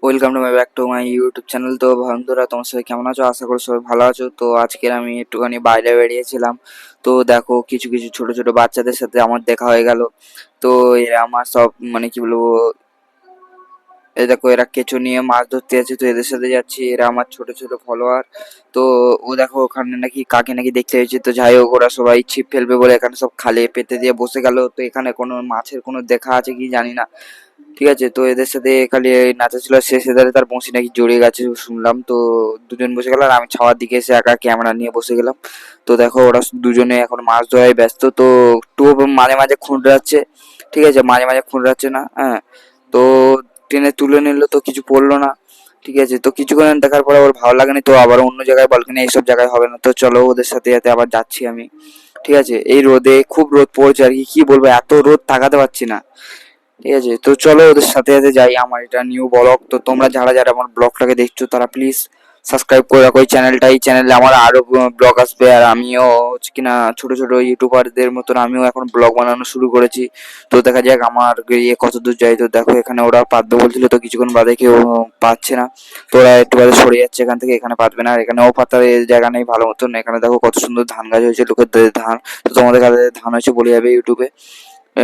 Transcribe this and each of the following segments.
Welcome to my back to my YouTube channel. তো বন্ধুরা, তোমার সবাই কেমন আছো? আশা করি সবাই ভালো আছো। তো আজকের আমি একটুখানি বাইরে বেরিয়েছিলাম। তো দেখো, কিছু কিছু ছোট ছোট বাচ্চাদের সাথে আমার দেখা হয়ে গেল। তো এরা আমার সব মানে কি বলবো, এই দেখো এরা কেঁচো নিয়ে মাছ ধরতে আছে। তো এদের সাথে যাচ্ছি, এরা আমার ছোট ছোট ফলোয়ার। তো ও দেখো ওখানে নাকি কাকে নাকি দেখতে হয়েছে। তো যাই হোক, ওরা সবাই ছিপ ফেলবে বলে এখানে সব খালে পেতে দিয়ে বসে গেল। তো এখানে কোনো মাছের কোনো দেখা আছে কি জানি না, ঠিক আছে। তো এদের সাথে খালি নাচা ছিল, শেষে ধারে তার বঁশি নাকি জড়িয়ে গেছে শুনলাম। তো দুজন বসে গেল আর আমি ছাওয়ার দিকে এসে একা ক্যামেরা নিয়ে বসে গেলাম। তো দেখো ওরা দুজনে এখন মাছ ধরায় ব্যস্ত। তো টোপ মাঝে মাঝে খুঁড়াচ্ছে, ঠিক আছে, মাঝে মাঝে খুঁড়াচ্ছে না, হ্যাঁ। তো টেনে তুলে নিল, তো কিছু পড়লো না, ঠিক আছে। তো কিছুক্ষণ দেখার পরে ওর ভালো লাগেনি, তো আবার অন্য জায়গায় বলকিনি এইসব জায়গায় হবে না। তো চলো ওদের সাথে সাথে আবার যাচ্ছি আমি, ঠিক আছে। এই রোদে খুব রোদ পড়ছে আর কি বলবো, এত রোদ তাকাতে পারছি না, ঠিক আছে। তো চলো ওদের সাথে সাথে যাই। আমার এটা নিউ ব্লগ, তো তোমরা যারা যারা আমার ব্লগটাকে দেখছো তারা প্লিজ সাবস্ক্রাইব করে রাখো এই চ্যানেলটা। এই চ্যানেলে আমার আরো ব্লগ আসবে, আর আমিও হচ্ছে কিনা ছোট ছোট ইউটিউবারদের মতন আমিও এখন ব্লগ বানানো শুরু করেছি। তো দেখা যাক আমার ইয়ে কত দূর যায়। তো দেখো এখানে ওরা পাতবে বলছিল, তো কিছুক্ষণ বাদে কেউ পাচ্ছে না। তো ওরা একটু বাদে সরে যাচ্ছে এখান থেকে, এখানে পাতবে না। আর এখানেও পাতার জায়গা নেই ভালো মতন। এখানে দেখো কত সুন্দর ধান গাছ হয়েছে, লোকের ধান। তো তোমাদের কাছে ধান হয়েছে বলে যাবে ইউটিউবে,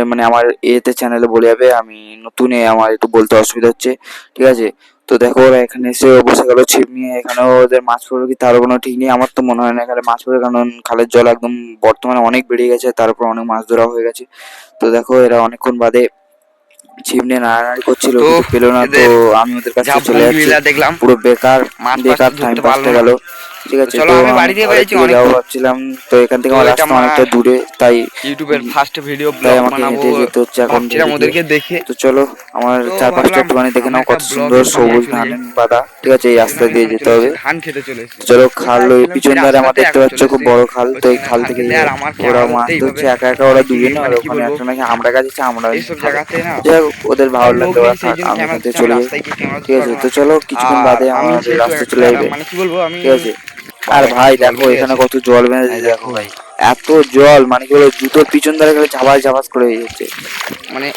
মানে আমার এতে চ্যানেলে বলে যাবে। আমি নতুন, আমার একটু বলতে অসুবিধা হচ্ছে, ঠিক আছে। তো দেখো ওরা এখানে এসে বসে গেল ছিপ নিয়ে। এখানেও ওদের মাছ পড়বে কি তার কোনো ঠিক নেই। আমার তো মনে হয় না এখানে মাছ পড়বে, কারণ খালের জল একদম বর্তমানে অনেক বেড়ে গেছে, তার উপর অনেক মাছ ধরা হয়ে গেছে। তো দেখো এরা অনেকক্ষণ বাদে ছিপ নিয়ে নাড়ানাড়ি করছিল, তো কিছু পেলো না। তো এদের আমি ওদের কাছ যা থেকে চলে যাচ্ছি, ভঙ্গিলীলা দেখলাম, পুরো বেকার মাছ ফাছ তো বেকার টাইম ধরতে পারলো পাসটা না। গেল, ঠিক তো আছে। চলো, তো আমি বাড়ি আমি দিয়ে ঘরের বেরিয়েছি দিকে যাবো অনেকক্ষণ। ভাবছিলাম। তো এখান থেকে তো আমার এটা রাস্তা আমার অনেকটা দূরে, তাই ইউটিউবের ফার্স্ট ভিডিও তাই ব্লগ আমাকে বানাবো হেঁটে যেতে হচ্ছে এখন ভাবছিলাম ঢেড়ি দিয়ে। ওদেরকে দেখে। তো চলো, আমার তো চারপাশটা ভাবলাম একটুখানি দেখে আমি নাও, একটা কত সুন্দর ব্লগের বানিয়ে সবুজ চলে যাই। ধানের বাদা, ঠিক আছে। এই ওই জন্য রাস্তা আমি দিয়ে এখানে যেতে চলে হবে। এসেছি, ধান খেতে চলে তো এসেছি। চলো, ওই খাল ওই আসছিলাম পিছন সেই ধারে আমার রাস্তাতে, দেখতে এখন পাচ্ছ চলে খুব এসেছি বড় খাল। তো হচ্ছে এই কিনা খাল ধান থেকে খেতে। আর আমার ওরা ক্যামেরা মাছ ধরতে ধরছে এইভাবে একা একা, ওরা হয় কি, দুজনে, আর মানে কি ওখানে বলবো, একটা নাকি আমরা গাছ আছে, আমরা এইসব খাবে। জায়গাতে না যাই হোক, ওদের ভালো কোথাও লোক লাগলে ওরা নেই, সেই থাক, জন্য আমি ক্যামেরা এখান থেকে ধরছি। আমি চলে যাই, রাস্তায় গিয়ে ক্যামেরা ঠিক ধরতে আছে। পারবো তো না। চলো কিছুক্ষণ আর বাদে আমি আমার সেহেতু রাস্তা চলে একটা যাবে, মানে কি বলবো আমি, ঠিক আছে। আর বাবা ভাই এখানে জল দেখো বেড়ে এখানে গেছে। কত জল বেঁধেছে, এই দেখো দেখো, ভাই, এত জল মানে কি বলে, জুতোর পিছন ধারে গেলে ঝাবাস ঝাবাস করে হয়ে যাচ্ছে। মানে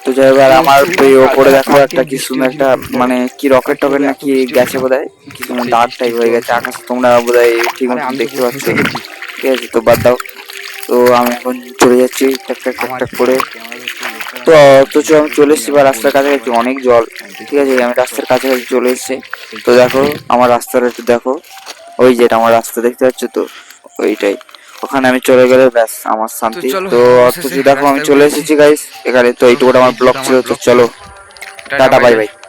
তো যাই হোক, আর আমার পরশু না ওপরে দেখো কালকে একটা কি বৃষ্টি সুন্দর হয়েছিল একটা খুব বড়। মানে কি রকেট আর কি টকেট বলবো, এত নাকি বৃষ্টি গেছে হয়েছিল। বোধহয়, কি সুন্দর সেই দাগ টাইপ বৃষ্টির হয়ে জল গেছে পুরো, আকাশে, তোমরা বোধহয় ঠিক আরে মতন আমি তো দেখতে পুরো পাচ্ছ, ফেঁসে গেছি। ঠিক আছে। তো বাদ দাও। তো আমি এখন চলে যাচ্ছি টাক টাক টাক আমার টাক করে। ক্যামেরা ধরতে লোকটা তো একজন অথচ ছিল, আমি চলে তুমি এসেছি বা আমার রাস্তার বন্ধু কাছাকাছি, হবে। অনেক জল, ঠিক দেখতে আছে। পাবে আমি বুঝতে রাস্তার পারছো, কাছাকাছি চলে এসেছি। সেই তো জন্য। দেখো আমার রাস্তাটা একটু দেখো, ওই যেটা আমার রাস্তা দেখতে পাচ্ছ, তো ওইটাই। ওখানে আমি চলে গেলে ব্যাস আমার তো শান্তি। চলো, তো অথচ অবশেষে দেখো আমি রাস্তায় উঠে চলে গেছি। এসেছি গাইস এখানে। তো তো এইটুকু আমার এই ছিল ব্লগ ছিল। আমার তো ব্লগ। চলো, tata, tata, bye bye bye. By.